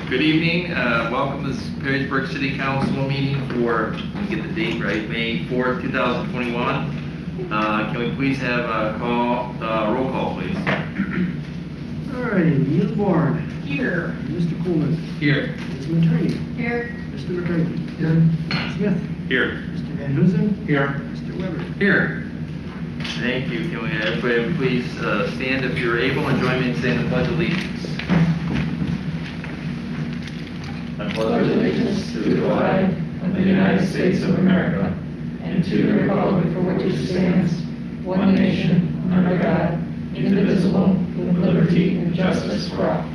Good evening. Welcome to this Perrysburg City Council meeting for, let me get the date right, May 4th, 2021. Can we please have a roll call, please? Alrighty, Ms. Bourne. Here. Mr. Coolman. Here. Ms. Materney. Here. Mr. McCarthy. Here. Mr. Smith. Here. Mr. Van Huzen. Here. Mr. Weber. Here. Thank you. Can we everybody please stand if you're able and join me in saying the Pledge of Allegiance. I Pledge allegiance to the flag of the United States of America and to the republic for which it stands, one nation, under God, indivisible, with liberty and justice for all.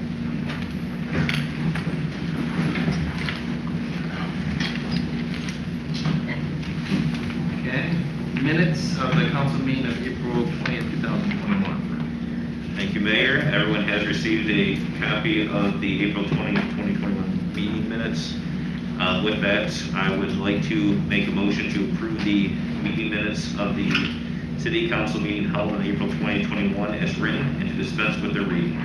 Okay. Minutes of the council meeting of April 20th, 2021. Thank you, Mayor. Everyone has received a copy of the April 20th, 2021 meeting minutes. With that, I would like to make a motion to approve the meeting minutes of the City Council meeting held on April 2021 as written and to dispense with their reading.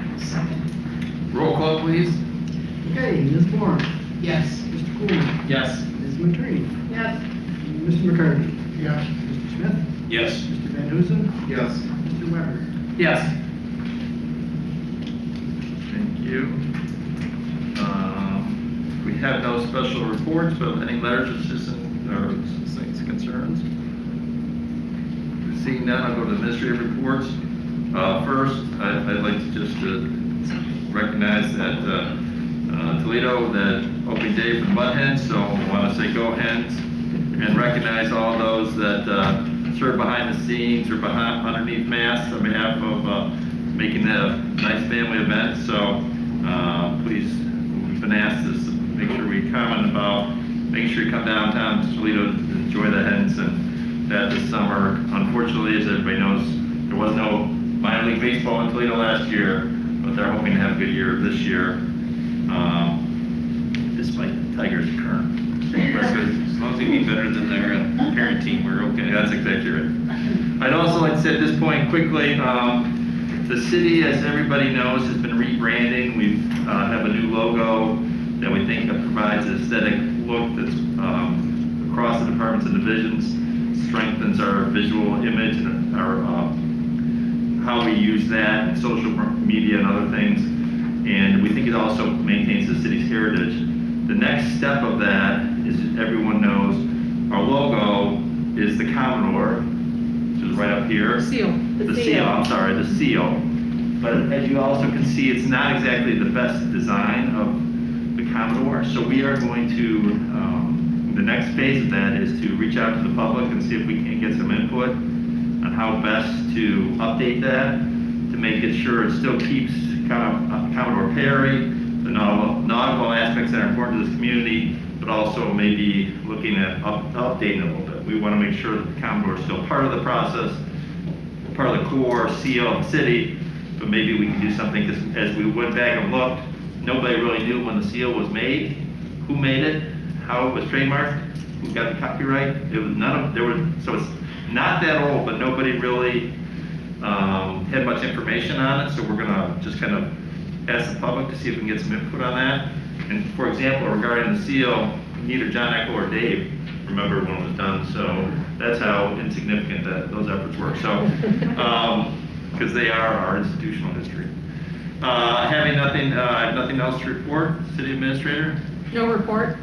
Roll call, please. Okay, Ms. Bourne. Yes. Mr. Coolman. Yes. Ms. Materney. Yes. Mr. McCarthy. Yes. Mr. Smith. Yes. Mr. Van Huzen. Yes. Mr. Weber. Yes. Thank you. We have no special reports, but any letters of citizen or citizens' concerns? Seeing none, I'll go to administrative reports. First, I'd like to just recognize that Toledo, that opening day for the Mud Hens, so I want to say go Hens, and recognize all those that serve behind the scenes or underneath masks on behalf of making that a nice family event. So please, we've been asked to make sure we comment about making sure you come downtown to Toledo to enjoy the Hens and that this summer. Unfortunately, as everybody knows, there was no minor league baseball in Toledo last year, but they're hoping to have a good year this year, despite the Tigers' current record. As long as they be better than their parent team, we're okay. That's exactly right. I'd also like to say at this point quickly, the city, as everybody knows, has been rebranding. We have a new logo that we think provides an aesthetic look that's across the departments and divisions, strengthens our visual image and our how we use that in social media and other things. And we think it also maintains the city's heritage. The next step of that is, everyone knows, our logo is the Commodore, which is right up here. Seal. The seal, I'm sorry, the seal. But as you also can see, it's not exactly the best design of the Commodore. So we are going to, the next phase of that is to reach out to the public and see if we can get some input on how best to update that, to make it sure it still keeps Commodore Perry, the nautical aspects that are important to this community, but also maybe looking at updating it a little bit. We want to make sure that the Commodore is still part of the process, part of the core seal of the city, but maybe we can do something, because as we went back and looked, nobody really knew when the seal was made, who made it, how it was trademarked, who got the copyright. It was so it's not that old, but nobody really had much information on it. So we're gonna just kind of ask the public to see if we can get some input on that. And for example, regarding the seal, neither John Eckel or Dave remember when it was done. So that's how insignificant those efforts were. So, because they are our institutional history. Having nothing, I have nothing else to report. City Administrator? No report.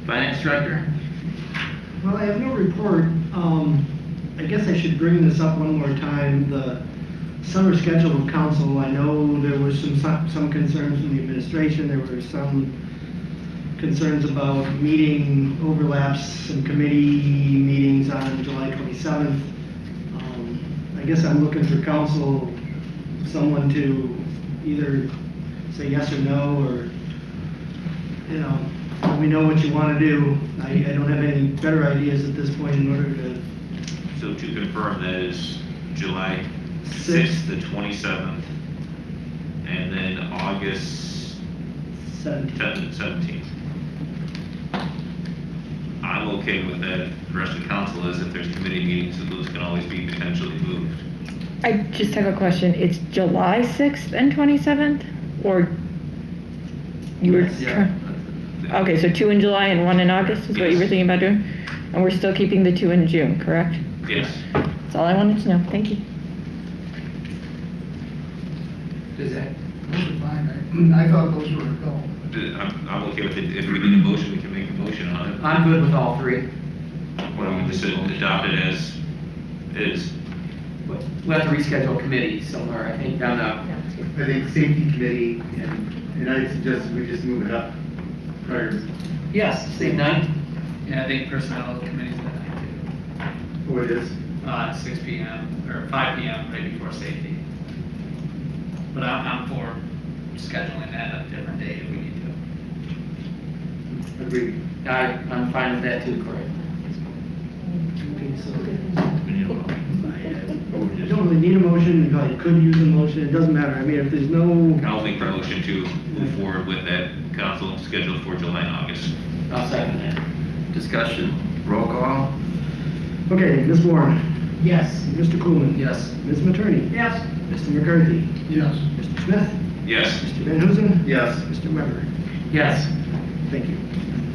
Finance Director? Well, I have no report. I guess I should bring this up one more time. The summer schedule of council, I know there was some concerns from the administration. There were some concerns about meeting overlaps and committee meetings on July 27th. I guess I'm looking for council, someone to either say yes or no, or, you know, let me know what you want to do. I don't have any better ideas at this point in order to. So to confirm, that is July 6th to 27th, and then August 10th and 17th. I'm okay with that. The rest of the council is, if there's committee meetings, so those can always be potentially moved. I just have a question. It's July 6th and 27th, or You were, Yeah. okay, so 2 in July and 1 in August is what you were Yes. thinking about doing? And we're still keeping the 2 in June, correct? Yes. That's all I wanted to know. Thank you. Does that, those are fine, I thought those were a go. I'm okay with it. If we need a motion, we can make a motion on it. I'm good with all three. Or we can just adopt it as is. We'll have to reschedule committee somewhere, I think, down the, I think safety committee, and I suggest we just move it up prior, yes, same night. Yeah, I think personnel committee's that night oh, it is. too. 6 PM or 5 PM right before safety. But I'm for scheduling that a different day if we need to. Agreed. I'm fine with that too, Corey. Okay, so I don't really need a motion, you probably could use a motion, it doesn't matter, I mean, if there's no, I'll make the motion to move forward with that council scheduled for July and August. I'll second that. Discussion, roll call. okay, Ms. Warren, Yes. Mr. Coolman. Yes. Ms. Materney. Yes. Mr. McCarthy. Yes. Mr. Smith. Yes. Mr. Van Huzen. Yes. Mr. Weber. Yes. Thank you.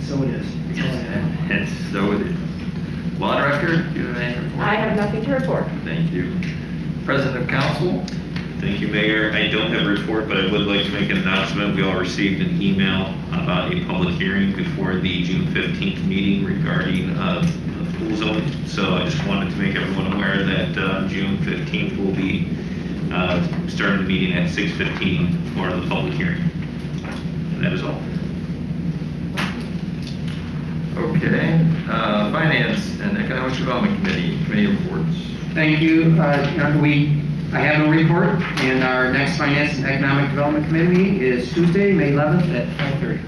So it is. That's all I have. And so it is. Law Director, do you have any report? I have nothing to report. Thank you. President of Council? Thank you, Mayor. I don't have a report, but I would like to make an announcement. We all received an email about a public hearing before the June 15th meeting regarding the pool zone. So I just wanted to make everyone aware that June 15th will be starting the meeting at 6:15 for the public hearing. And that is all. Okay, Finance and Economic Development Committee reports. Thank you. I have no report, and our next Finance and Economic Development Committee meeting is Tuesday, May 11th at 5:30.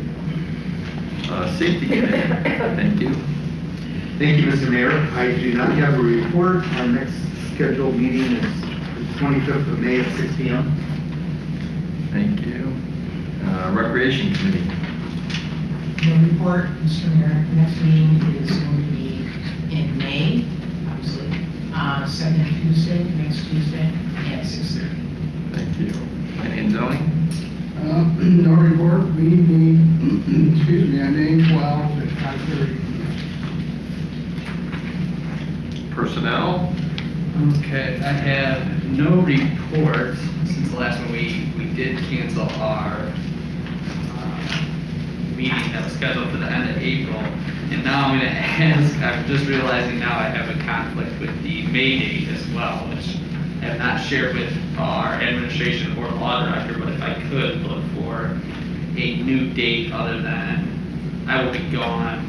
Safety Committee, thank you. Thank you, Mr. Mayor. I do not have a report. Our next scheduled meeting is the 25th of May at 6 p.m. Thank you. Recreation Committee. No report, Mr. Mayor. Next meeting is going to be in May, obviously, second Tuesday, next Tuesday, at 6:30. Thank you. Planning and Zoning. No report, meeting, excuse me, on May 12th at 5:30. Personnel. Okay, I have no report since the last one. We did cancel our meeting that was scheduled for the end of April. And now I'm gonna ask, I'm just realizing now I have a conflict with the May date as well, which I have not shared with our administration or law director, but if I could look for a new date other than, I will be gone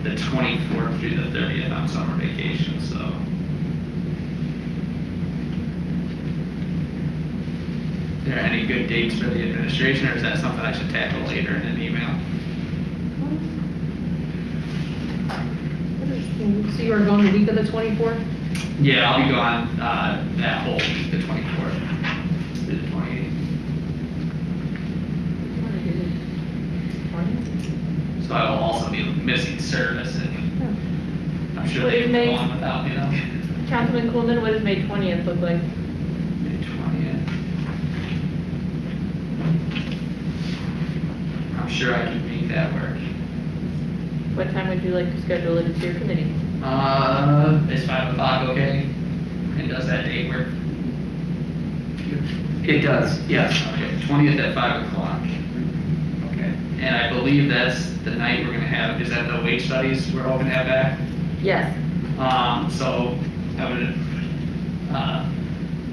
the 24th through the 30th on summer vacation, so. Are there any good dates for the administration, or is that something I should tackle later in an email? So you are going the week of the 24th? Yeah, I'll be gone that whole week, the 24th through the 28th. So I will also be missing service, and I'm sure What they is can May? go on without me though. Councilman Coolman, what does May 20th look like? May 20th. I'm sure I can make that work. What time would you like to schedule it to your committee? Is 5 o'clock okay? And does that date work? It does, yes. Okay, 20th at 5 o'clock. Okay. And I believe that's the night we're gonna have, is that the wage studies we're hoping to have back? Yes. So I would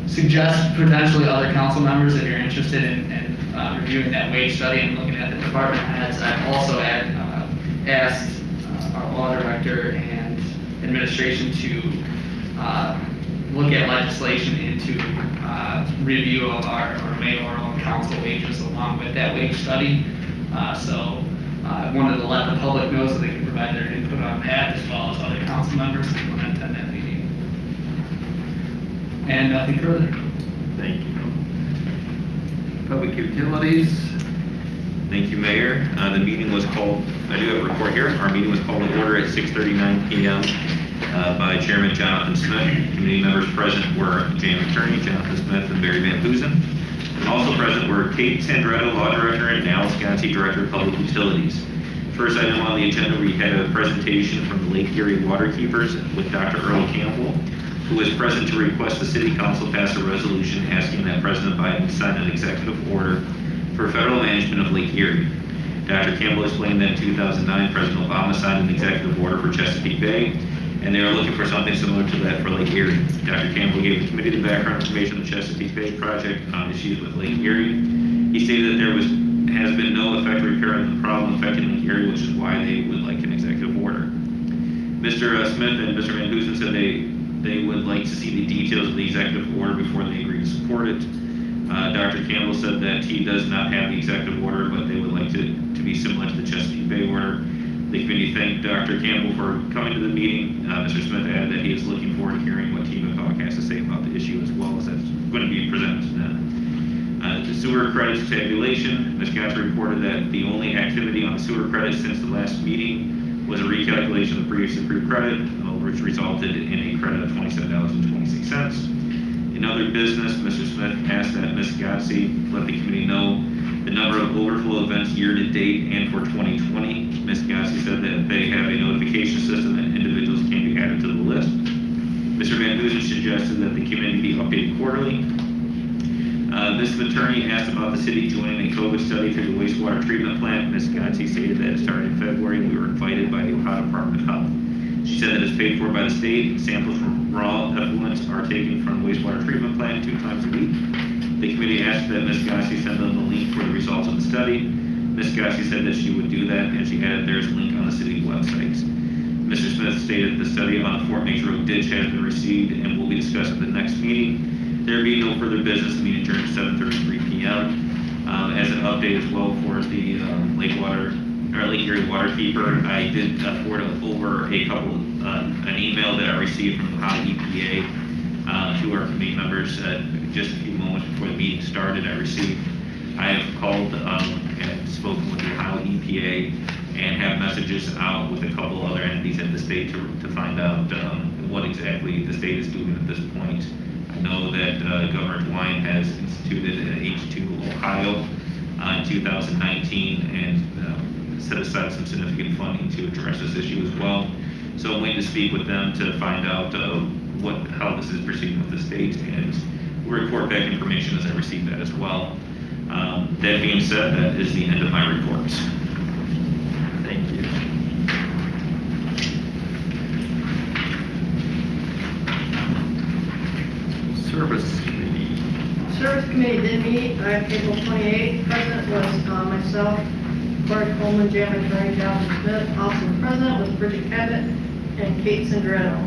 suggest potentially other council members if you're interested in reviewing that wage study and looking at the department heads. I've also asked our law director and administration to look at legislation into review of our mayoral and council wages along with that wage study. So I wanted to let the public know so they can provide their input on that as well as other council members who want to attend that meeting. And nothing further. Thank you. Public Utilities. Thank you, Mayor. The meeting was called, I do have a report here. Our meeting was called to order at 6:39 PM by Chairman Jonathan Smith. Committee members present were Jay McCurney, Jonathan Smith, and Barry Van Huzen. Also present were Kate Sandretto, Law Director, and Al Sconti, Director of Public Utilities. First item on the agenda, we had a presentation from the Lake Erie Waterkeepers with Dr. Earl Campbell, who is present to request the City Council pass a resolution asking that President Biden sign an executive order for federal management of Lake Erie. Dr. Campbell explained that in 2009, President Obama signed an executive order for Chesapeake Bay, and they are looking for something similar to that for Lake Erie. Dr. Campbell gave the committee the background information on the Chesapeake Bay project on issues with Lake Erie. He stated that there has been no effective repair of the problem affecting Lake Erie, which is why they would like an executive order. Mr. Smith and Mr. Van Hoosen said they would like to see the details of the executive order before they agree to support it. Dr. Campbell said that he does not have the executive order, but they would like to be similar to the Chesapeake Bay order. The committee thanked Dr. Campbell for coming to the meeting. Mr. Smith added that he is looking forward to hearing what Team McCall has to say about the issue as well, as that's going to be presented to them. The sewer credits tabulation, Ms. Gotcha reported that the only activity on the sewer credits since the last meeting was a recalculation of the previously approved credit, which resulted in a credit of $27.26. In other business, Mr. Smith asked that Ms. Gotze let the committee know the number of overflow events year to date and for 2020. Ms. Gotze said that they have a notification system that individuals can be added to the list. Mr. Van Hoosen suggested that the committee be updated quarterly. Ms. Attorney asked about the city joining a COVID study through the wastewater treatment plant. Ms. Gotze stated that it started in February and we were invited by the Ohio Department of Health. She said that it's paid for by the state. Samples from raw effluents are taken from the wastewater treatment plant 2 times a week. The committee asked that Ms. Gotze send them the link for the results of the study. Ms. Gotze said that she would do that, and she added there's a link on the city website. Mr. Smith stated the study on the Fort Meigs Road ditch has been received and will be discussed at the next meeting. There will be no further business. The meeting adjourned at 7:33 p.m. As an update as well for the Lake Erie Waterkeeper, I did forward over an email that I received from the Ohio EPA to our committee members just a few moments before the meeting started. I have called and spoken with the Ohio EPA and have messages out with a couple other entities in the state to find out what exactly the state is doing at this point. I know that Governor DeWine has instituted H2 Ohio in 2019 and set aside some significant funding to address this issue as well. So I'm waiting to speak with them to find out how this is proceeding with the state, and we'll report back information as I receive that as well. That being said, that is the end of my reports. Thank you. Service Committee. Service Committee did meet on April 28th. Present was myself, Corey Coleman, Jam Attorney Jonathan Smith. Also present was Bridget Cabot and Kate Sandretto.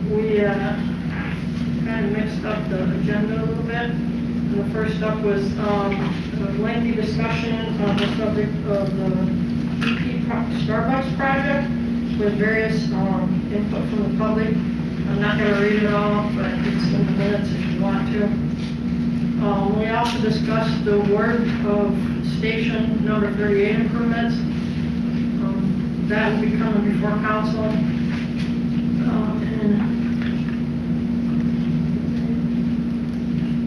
We kind of mixed up the agenda a little bit. And the first up was a lengthy discussion on the subject of the BP Starbucks project with various input from the public. I'm not going to read it all, but it's in the minutes if you want to. We also discussed the award of station number 38 improvements. That will be coming before council.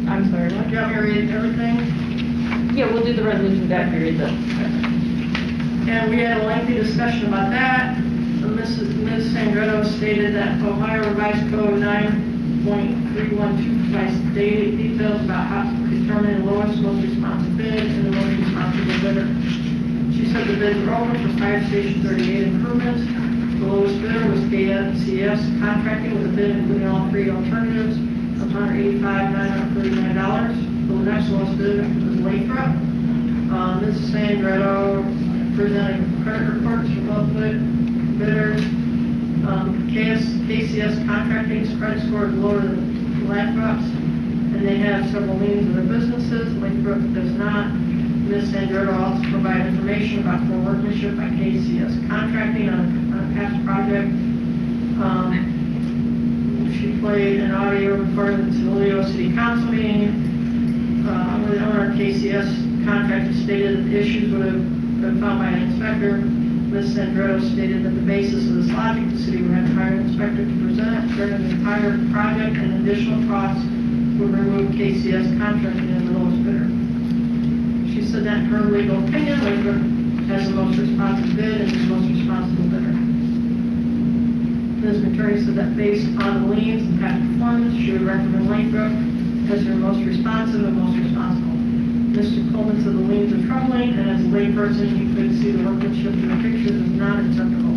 I'm sorry, what? Do you want me to read everything? Yeah, we'll do the resolution after you read the. And we had a lengthy discussion about that. Ms. Sandretto stated that Ohio Revised Code 9.312 provides details about how to determine the lowest, most responsive bid and the most responsible bidder. She said the bids were open for Fire Station 38 improvements. The lowest bidder was KCS Contracting with a bid including all 3 alternatives of $185,939. The next lowest bidder was Lathrop. Ms. Sandretto presented credit reports for both bidders. KCS Contracting's credit score is lower than Lathrop's, and they have several liens in their businesses. Lathrop does not. Ms. Sandretto also provided information about the workmanship by KCS Contracting on a past project. She played an audio recording of the Toledo City Council meeting. The owner of KCS Contracting stated that the issues would have been found by an inspector. Ms. Sandretto stated that the basis of this logic, the city would have to hire an inspector to present during the entire project, and additional costs would remove KCS contracting as the lowest bidder. She said that in her legal opinion, Lathrop has the most responsive bid and is the most responsible bidder. Ms. McCurry said that based on the liens and past performance, she would recommend Lathrop as her most responsive and most responsible. Mr. Coleman said the liens are troubling, and as a layperson, you could see the workmanship in the pictures is not acceptable.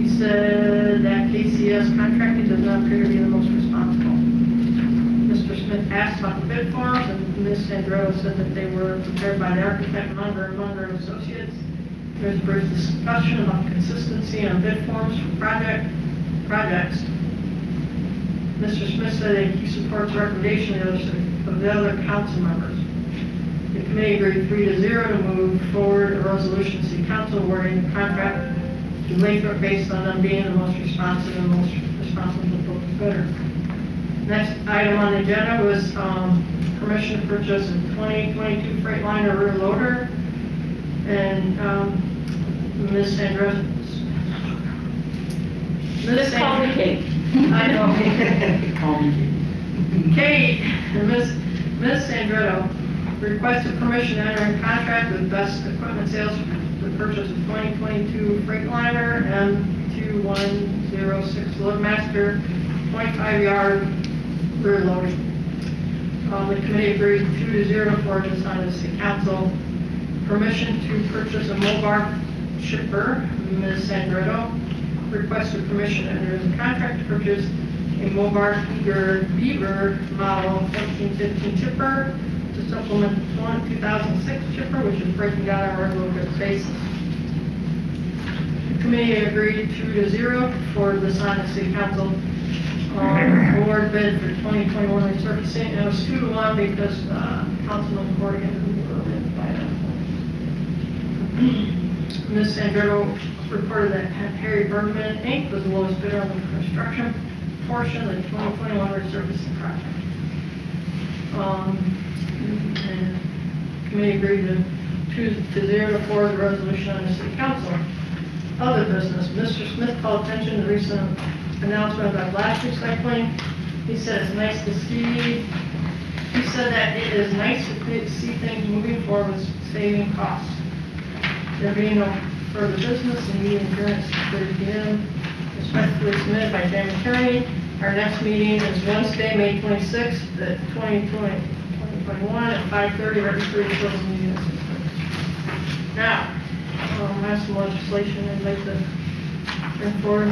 He said that KCS contracting does not appear to be the most responsible. Mr. Smith asked about the bid forms, and Ms. Sandrello said that they were prepared by the architect Munger and Munger and Associates. There's a brief discussion about consistency on bid forms for projects. Mr. Smith said that he supports the recommendation of the other council members. The committee agreed 3-0 to move forward a resolution to City Council awarding the contract to Lathrop based on them being the most responsive and most responsible bidder. Next item on the agenda was permission to purchase a 2022 Freightliner rear loader. And Ms. Sandra. Just call me Kate. I know. Call me. Kate, and Ms. Sandretto requested permission to enter in contract with Best Equipment Sales for the purchase of 2022 Freightliner M2106 Loadmaster 25-yard rear loader. The committee agreed 2-0 to forward this on to the City Council. Permission to purchase a Mobart chipper. Ms. Sandretto requested permission to enter into contract to purchase a Mobart Beaver model 1415 chipper to supplement the 2006 chipper, which is breaking down on a regular basis. The committee agreed 2-0 for this on to City Council. Award bid for 2021 resurfacing, and it was 2-1 because Councilman Corrigan bid by Ms. Sandretto reported that Harry Bergman Inc. was the lowest bidder on the construction portion of the 2021 resurfacing project. And committee agreed to 2-0 to forward the resolution on the City Council. Other business, Mr. Smith called attention to the recent announcement about glass recycling. He said it's nice to see, he said that it is nice to see things moving forward with saving costs. There being no further business and meeting adjourned at 6:30 p.m. Respectfully submitted by Dan McCurney. Our next meeting is Wednesday, May 26th, 2021 at 5:30, right before the closing meeting at 6:30. Now, I have some legislation I'd like to bring forward.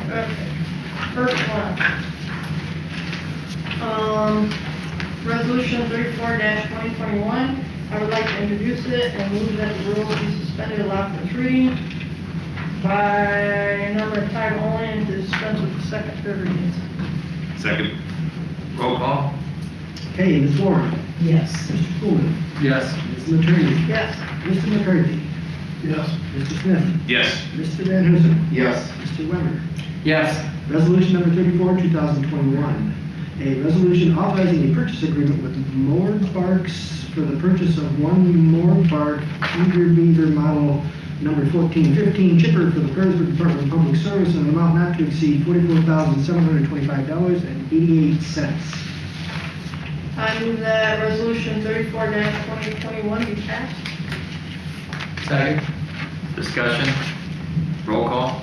Okay, first one. Resolution 34-2021. I would like to introduce it and move that the rules be suspended, allowed for its reading by number and title only, and to dispense with the second, third readings. Second. Roll call. Okay, Ms. Warren. Yes. Mr. Coolman. Yes. Ms. Maternity. Yes. Mr. McCarthy. Yes. Mr. Smith. Yes. Mr. Van Huzen. Yes. Mr. Weber. Yes. Resolution number 34, 2021. A resolution authorizing a purchase agreement with Moorbarks for the purchase of one Moorbark Eager Beaver model number 1415 chipper for the Perrysburg Department of Public Service in an amount not to exceed $44,725.88. I move that resolution 34-2021 be passed. Second. Discussion. Roll call.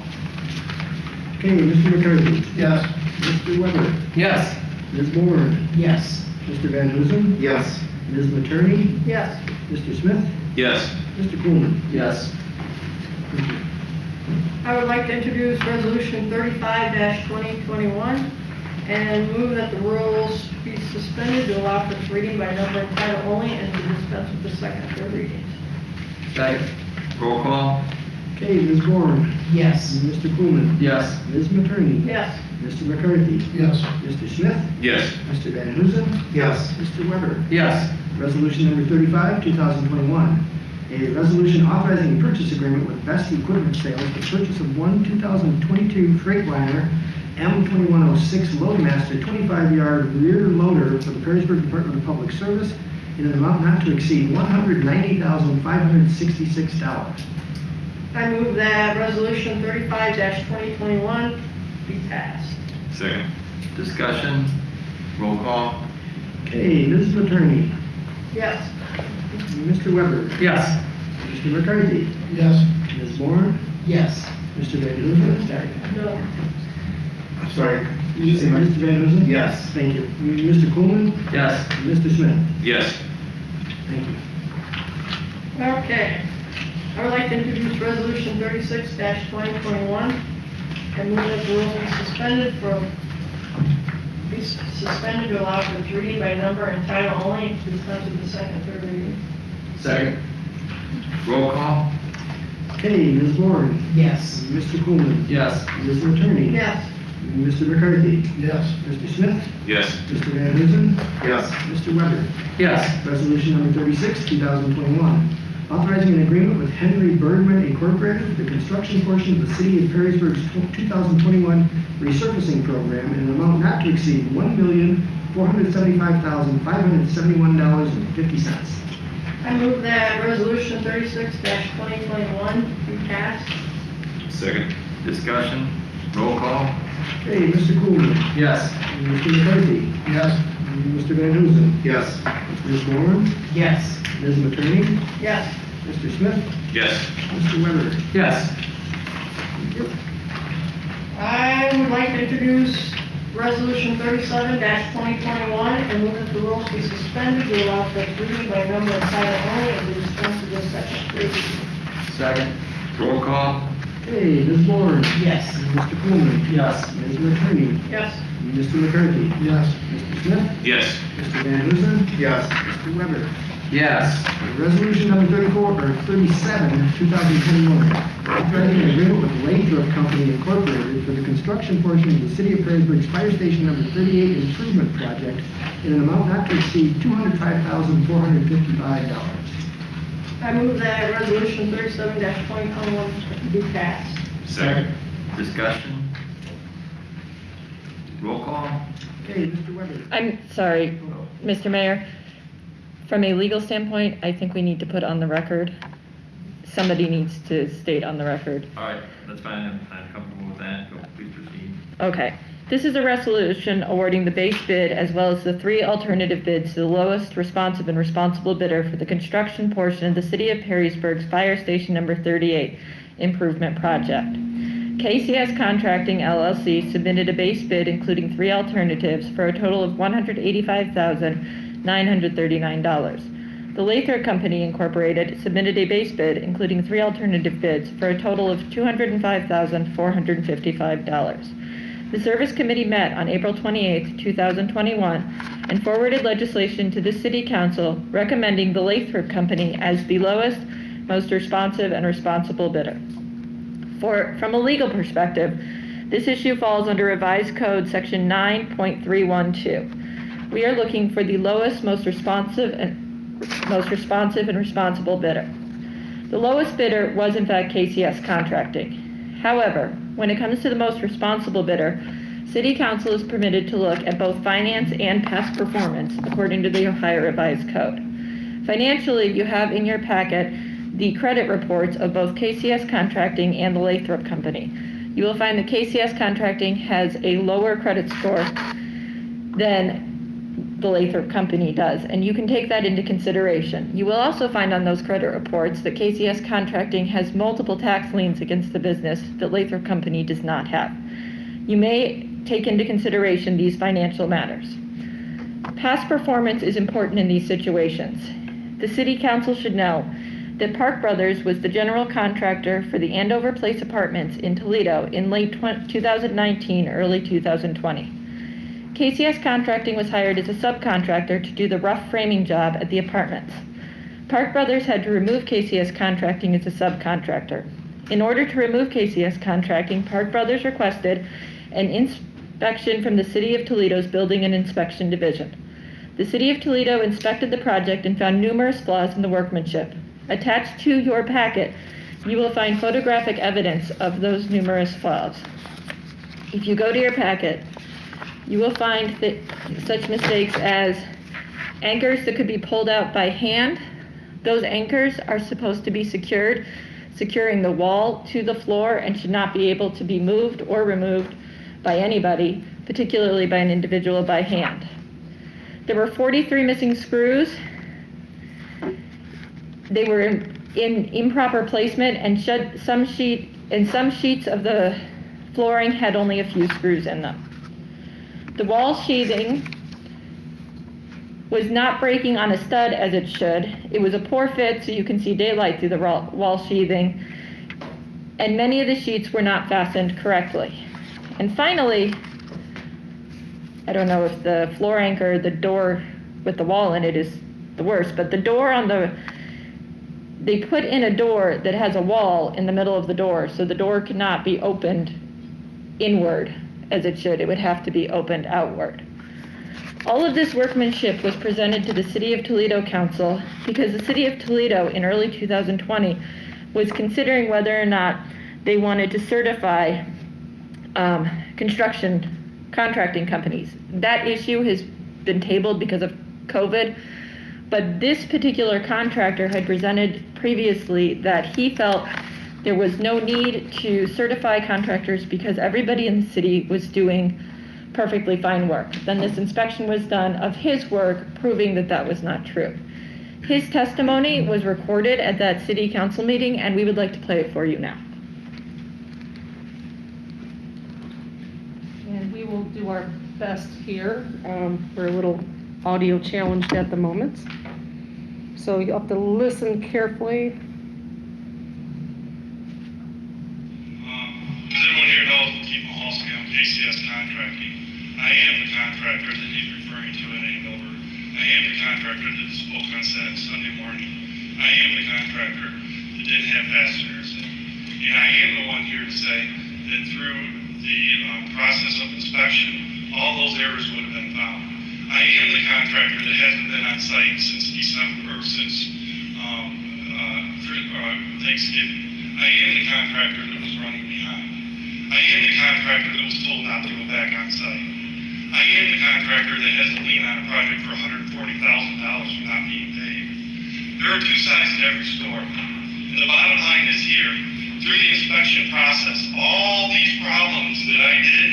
Okay, Mr. McCarthy. Yes. Mr. Weber. Yes. Ms. Moore. Yes. Mr. Van Huzen. Yes. Ms. Maternity. Yes. Mr. Smith. Yes. Mr. Coolman. Yes. I would like to introduce resolution 35-2021 and move that the rules be suspended to allow for its reading by number and title only, and to dispense with the second and third readings. Second. Roll call. Okay, Ms. Warren. Yes. Mr. Coolman. Yes. Ms. Maternity. Yes. Mr. McCarthy. Yes. Mr. Smith. Yes. Mr. Van Huzen. Yes. Mr. Weber. Yes. Resolution number 35, 2021. A resolution authorizing a purchase agreement with Best Equipment Sales for purchase of one 2022 Freightliner M2106 Loadmaster 25-yard rear loader for the Perrysburg Department of Public Service in an amount not to exceed $190,566. I move that resolution 35-2021 be passed. Second. Discussion, roll call. Okay, Ms. Attorney, Yes. Mr. Weber, Yes. Mr. McCarthy, Yes. Ms. Moore, Yes. Mr. Van Huzen. No. Sorry. Mr. Van Huzen? Yes. Thank you. Mr. Coolman, Yes. Mr. Smith. Yes. Thank you. Okay. I would like to introduce Resolution 36-2021 and move that the rules be suspended to allow for its reading by number and title only, to dispense with the second and third reading. Second. Roll call. Okay, Ms. Moore, Yes. Mr. Coolman, Yes. Ms. Attorney. Yes. Mr. McCarthy, Yes. Mr. Smith, Yes. Mr. Van Huzen, Yes. Mr. Weber. Yes. Resolution number 36, 2021, authorizing an agreement with Henry Bergman Incorporated for the construction portion of the City of Perrysburg's 2021 resurfacing program in an amount not to exceed $1,475,571.50. I move that Resolution 36-2021 be passed. Second. Discussion, roll call. Okay, Mr. Coolman, Yes. Mr. McCarthy, Yes. Mr. Van Huzen, Yes. Ms. Moore, Yes. Ms. Attorney, Yes. Mr. Smith, Yes. Mr. Weber. Yes. I would like to introduce Resolution 37-2021 and move that the rules be suspended to allow for its reading by number and title only and to dispense with the second reading. Second. Roll call. Okay, Ms. Moore, Yes. Mr. Coolman, Yes. Ms. Attorney, Yes. Mr. McCarthy, Yes. Mr. Smith, Yes. Mr. Van Huzen, Yes. Mr. Weber. Yes. Resolution number 37, 2021, authorizing an agreement with Lathrop Company Incorporated for the construction portion of the City of Perrysburg's Fire Station number 38 improvement project in an amount not to exceed $205,455. I move that Resolution 37-2021 be passed. Second. Discussion, roll call. Okay, Mr. Weber. I'm sorry, Mr. Mayor. From a legal standpoint, I think we need to put on the record, somebody needs to state on the record. All right, that's fine, I'm comfortable with that, go, please proceed. Okay. This is a resolution awarding the base bid as well as the 3 alternative bids to the lowest responsive and responsible bidder for the construction portion of the City of Perrysburg's Fire Station number 38 improvement project. KCS Contracting LLC submitted a base bid including 3 alternatives for a total of $185,939. The Lathrop Company Incorporated submitted a base bid including 3 alternative bids for a total of $205,455. The Service Committee met on April 28, 2021, and forwarded legislation to the City Council recommending the Lathrop Company as the lowest, most responsive, and responsible bidder. From a legal perspective, this issue falls under Revised Code Section 9.312. We are looking for the lowest, most responsive, and responsible bidder. The lowest bidder was in fact KCS Contracting. However, when it comes to the most responsible bidder, City Council is permitted to look at both finance and past performance according to the Ohio Revised Code. Financially, you have in your packet the credit reports of both KCS Contracting and the Lathrop Company. You will find that KCS Contracting has a lower credit score than the Lathrop Company does, and you can take that into consideration. You will also find on those credit reports that KCS Contracting has multiple tax liens against the business that Lathrop Company does not have. You may take into consideration these financial matters. Past performance is important in these situations. The City Council should know that Park Brothers was the general contractor for the Andover Place Apartments in Toledo in late 2019, early 2020. KCS Contracting was hired as a subcontractor to do the rough framing job at the apartments. Park Brothers had to remove KCS Contracting as a subcontractor. In order to remove KCS Contracting, Park Brothers requested an inspection from the City of Toledo's Building and Inspection Division. The City of Toledo inspected the project and found numerous flaws in the workmanship. Attached to your packet, you will find photographic evidence of those numerous flaws. If you go to your packet, you will find that such mistakes as anchors that could be pulled out by hand. Those anchors are supposed to be securing the wall to the floor and should not be able to be moved or removed by anybody, particularly by an individual by hand. There were 43 missing screws. They were in improper placement, and some sheets of the flooring had only a few screws in them. The wall sheathing was not breaking on a stud as it should. It was a poor fit, so you can see daylight through the wall sheathing, and many of the sheets were not fastened correctly. And finally, I don't know if the floor anchor, the door with the wall in it is the worst, but the door they put in a door that has a wall in the middle of the door, so the door cannot be opened inward as it should. It would have to be opened outward. All of this workmanship was presented to the City of Toledo Council because the City of Toledo in early 2020 was considering whether or not they wanted to certify construction contracting companies. That issue has been tabled because of COVID, but this particular contractor had presented previously that he felt there was no need to certify contractors because everybody in the city was doing perfectly fine work. Then this inspection was done of his work, proving that that was not true. His testimony was recorded at that city council meeting, and we would like to play it for you now. And we will do our best here. We're a little audio challenged at the moment. So you have to listen carefully. Does everyone here know Keith Mahalski? I'm KCS Contracting. I am the contractor that he's referring to in Andover. I am the contractor that spoke on Sunday morning. I am the contractor that didn't have fasteners in. And I am the one here to say that through the process of inspection, all those errors would have been found. I am the contractor that hasn't been on site since December, or since Thanksgiving. I am the contractor that was running behind. I am the contractor that was told not to go back on site. I am the contractor that has a lien on a project for $140,000 for not being paid. There are two sides to every story. And the bottom line is here, through the inspection process, all these problems that I did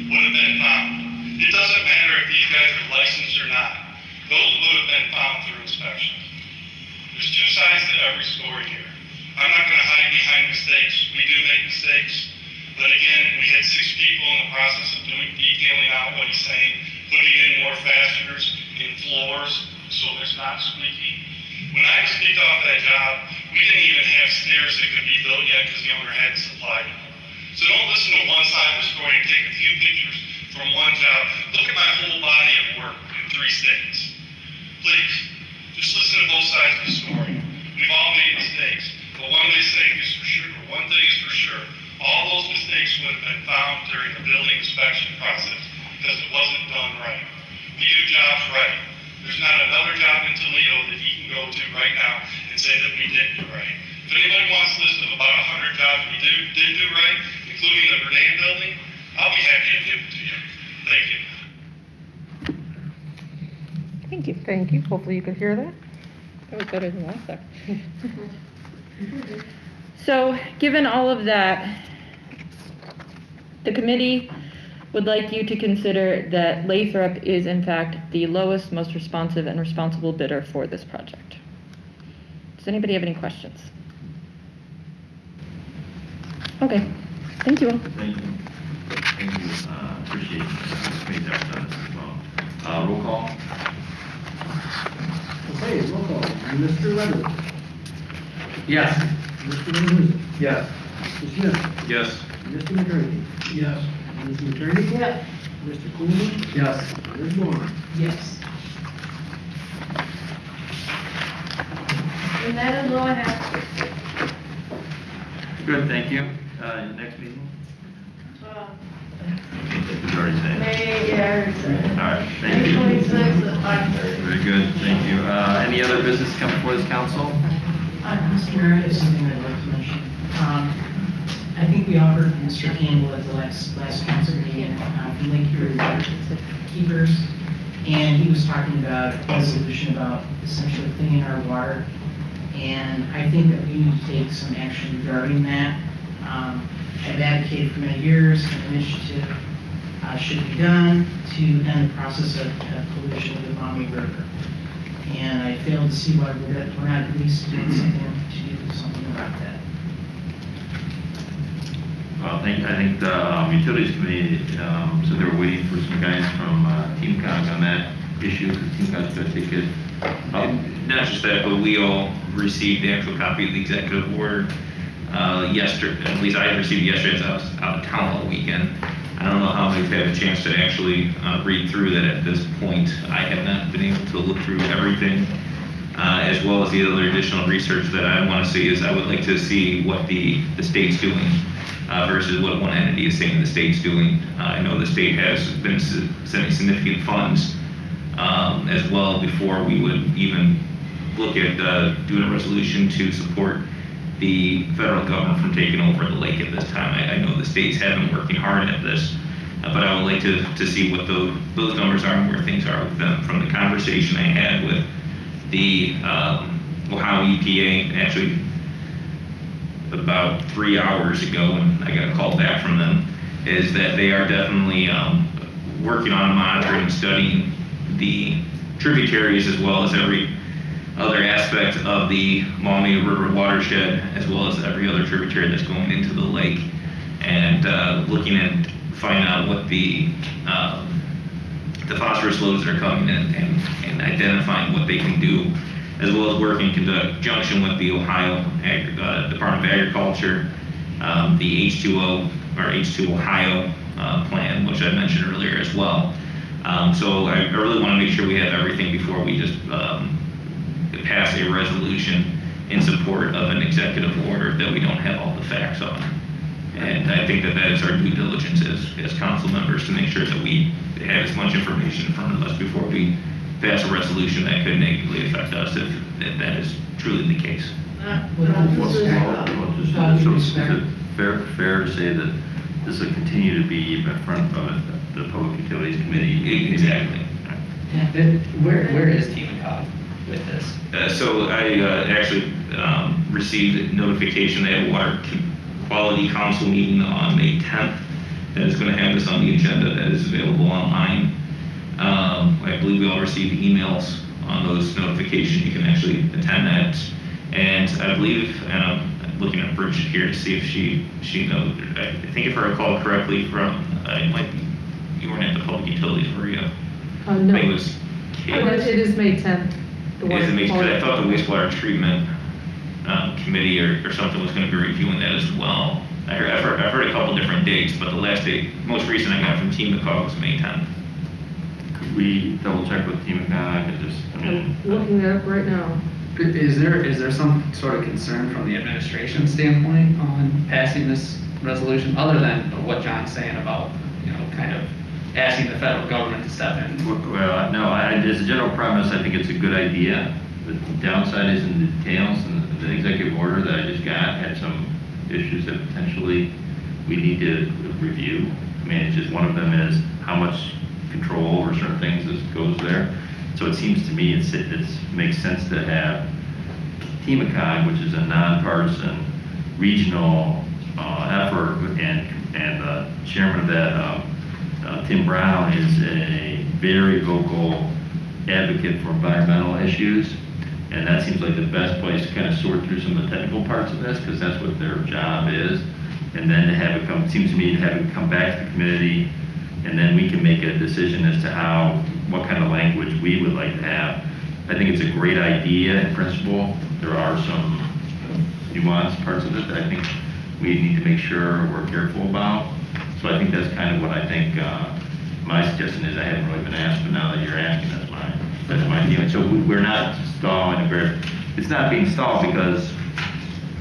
would have been found. It doesn't matter if these guys are licensed or not. Those would have been found through inspection. There's two sides to every story here. I'm not going to hide behind mistakes. We do make mistakes. But again, we had 6 people in the process of detailing out what he's saying, putting in more fasteners in floors so there's not squeaky. When I was kicked off that job, we didn't even have stairs that could be built yet because the owner hadn't supplied them. So don't listen to one side of the story and take a few pictures from one job. Look at my whole body of work in 3 states. Please, just listen to both sides of the story. We've all made mistakes, but one thing is for sure, all those mistakes would have been found during the building inspection process because it wasn't done right. We do jobs right. There's not another job in Toledo that you can go to right now and say that we didn't do right. If anybody wants a list of about 100 jobs we did do right, including the Bernay building, I'll be happy to give it to you. Thank you. Thank you. Thank you. Hopefully you could hear that. That was better than last time. So, given all of that, the committee would like you to consider that Lathrop is in fact the lowest, most responsive, and responsible bidder for this project. Does anybody have any questions? Okay, thank you all. Thank you. Thank you. Appreciate the committee that was done this as well. Roll call. Okay, roll call. Mr. Leonard. Yes. Mr. Van Huzen. Yes. Mr. Smith. Yes. Mr. McCarthy. Yes. Ms. McCarthy. Yep. Mr. Cooley. Yes. Ms. Vaughn. Yes. And that is all I have. Good, thank you. Next meeting? It's already said. All right, thank you. May 26th at 5:30. Very good, thank you. Any other business come before this council? Mr. Mayor, there's something I'd like to mention. I think we offered Mr. Campbell at the last council meeting from Lake Erie Water Keepers, and he was talking about a resolution about essentially cleaning our water, and I think that we need to take some action regarding that. I've advocated for many years an initiative should be done to end the process of pollution of the Maumee River. And I failed to see why we're not at least doing something to do something about that. Well, I think the Utilities Committee said they were waiting for some guys from TeamCog on that issue, because TeamCog's going to take it up. Not just that, but we all received the actual copy of the executive order yesterday. At least I received it yesterday, as I was out of town all weekend. I don't know how many have had a chance to actually read through that at this point. I have not been able to look through everything, as well as the other additional research that I want to see. Is I would like to see what the state's doing versus what one entity is saying the state's doing. I know the state has been sending significant funds as well before we would even look at doing a resolution to support the federal government from taking over the lake at this time. I know the states have been working hard at this, but I would like to see what those numbers are and where things are with them. From the conversation I had with the Ohio EPA, actually about 3 hours ago, and I got a call back from them, is that they are definitely working on monitoring and studying the tributaries as well as every other aspect of the Maumee River watershed, as well as every other tributary that's going into the lake, and looking at finding out what the phosphorus loads that are coming in, and identifying what they can do, as well as working in conjunction with the Ohio Department of Agriculture, the H2O or H2 Ohio plan, which I mentioned earlier as well. So I really want to make sure we have everything before we just pass a resolution in support of an executive order that we don't have all the facts on. And I think that is our due diligence as council members, to make sure that we have as much information in front of us before we pass a resolution that could negatively affect us if that is truly the case. So is it fair to say that this will continue to be in front of the Public Utilities Committee? Exactly. Where is TeamCog with this? So I actually received notification they had a Water Quality Council meeting on May 10th that is going to have this on the agenda, that is available online. I believe we all received emails on those notifications. You can actually attend that. And I believe, and I'm looking at Bridget here to see if she knows. I think if I recall correctly from, it might be, you weren't at the Public Utilities, were you? No. I think it was It is May 10th. I thought the wastewater treatment committee or something was going to be reviewing that as well. I've heard a couple different dates, but the last date, most recent I got from TeamCog was May 10th. Could we double check with TeamCog and just, I'm looking it up right now. Is there some sort of concern from the administration standpoint on passing this resolution, other than what John's saying about, kind of asking the federal government to step in? Well, no, as a general premise, I think it's a good idea. The downside is in the details, and the executive order that I just got had some issues that potentially we need to review. I mean, it's just one of them is how much control over certain things goes there. So it seems to me it makes sense to have TeamCog, which is a nonpartisan regional effort, and the chairman of that, Tim Brown, is a very vocal advocate for environmental issues, and that seems like the best place to kind of sort through some of the technical parts of this, because that's what their job is. And then to have it come, it seems to me, to have it come back to the committee, and then we can make a decision as to what kind of language we would like to have. I think it's a great idea in principle. There are some nuanced parts of it that I think we need to make sure we're careful about. So I think that's kind of what I think my suggestion is. I haven't really been asked, but now that you're asking, that's my feeling. So we're not stalling. It's not being stalled because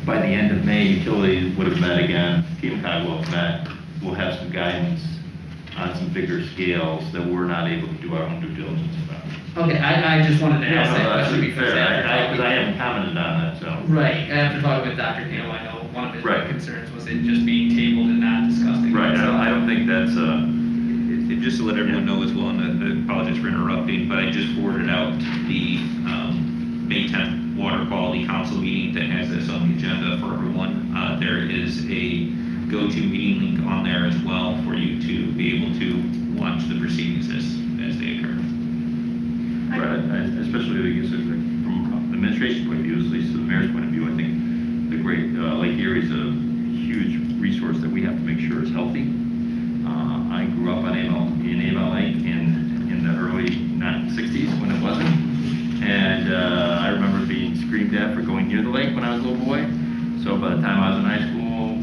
by the end of May, utilities would have met again. TeamCog will have met. We'll have some guidance on some bigger scales that we're not able to do our own due diligence about. Okay, I just wanted to Yeah, ask no, that that's question fair. Because I haven't commented on that, so. Right, after talking with Dr. Campbell, I know one of his Right. concerns was it just being tabled and not discussed again. Right, I don't think that's Just to let everyone know as well, and I apologize for interrupting, but I just forwarded out the May 10th Water Quality Council meeting that has this on the agenda for everyone. There is a go-to meeting link on there as well for you to be able to watch the proceedings as they occur. Right, especially, I guess, from the administration point of view, at least the mayor's point of view, I think the great, Lake Erie is a huge resource that we have to make sure is healthy. I grew up in Ava Lake in the early 60s when it wasn't. And I remember being screamed at for going near the lake when I was a little boy. So by the time I was in high school,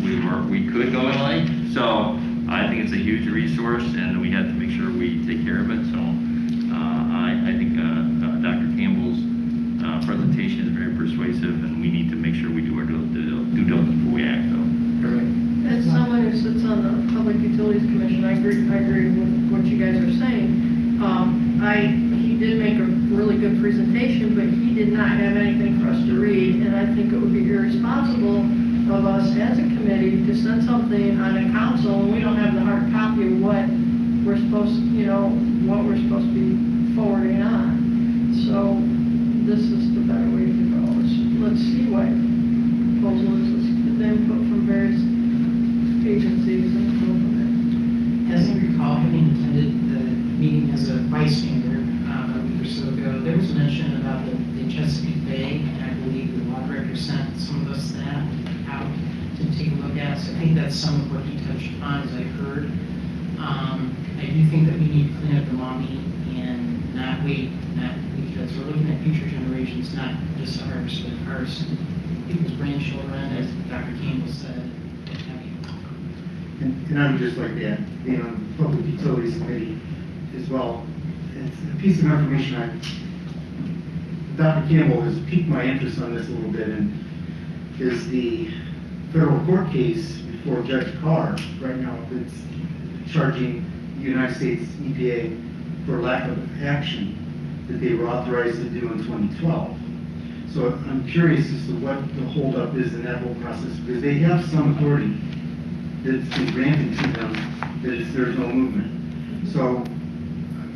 we could go in the lake. So I think it's a huge resource, and we have to make sure we take care of it. So I think Dr. Campbell's presentation is very persuasive, and we need to make sure we do our due diligence before we act. So. As someone who sits on the Public Utilities Commission, I agree with what you guys are saying. He did make a really good presentation, but he did not have anything for us to read, and I think it would be irresponsible of us as a committee to send something on a council, and we don't have the hard copy of what we're supposed to be forwarding on. So this is the better way to go. Let's see what proposal is. Let's get the input from various agencies and go from there. As I recall, having attended the meeting as a bystander a week or so ago, there was mention about the Chesapeake Bay, and I believe the law director sent some of us that out to take a look at. So I think that's some of what he touched upon, as I heard. I do think that we need to clean up the mommy and not wait, because we're looking at future generations, not just ours, but ours, people's grandchildren, as Dr. Campbell said. And I would just like to add, being on the Public Utilities Committee as well, it's a piece of information Dr. Campbell has piqued my interest on this a little bit, and is the federal court case before Judge Carr right now that's charging the United States EPA for lack of action that they were authorized to do in 2012. So I'm curious as to what the holdup is in that whole process, because they have some authority that's been granted to them that there's no movement. So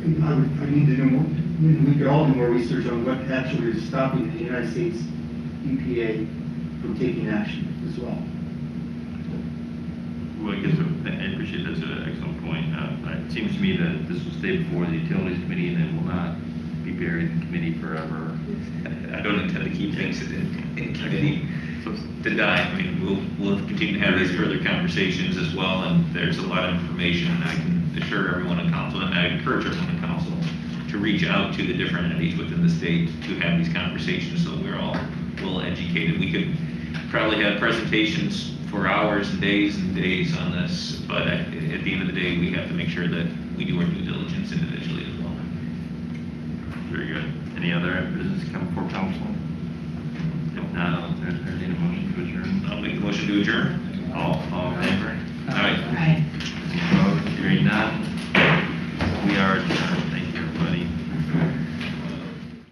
I need to do more. I mean, we could all do more research on what actually is stopping the United States EPA from taking action as well. Well, I guess I appreciate that's an excellent point. It seems to me that this will stay before the Utilities Committee and it will not be buried in committee forever. I don't intend to keep things in committee to die. I mean, we'll continue to have these further conversations as well, and there's a lot of information, and I can assure everyone in council, and I encourage everyone in council to reach out to the different entities within the state to have these conversations so we're all well educated. We could probably have presentations for hours and days on this, but at the end of the day, we have to make sure that we do our due diligence individually as well. Very good. Any other business come before council? If not, I'll entertain a motion to adjourn. I'll make a motion to adjourn. All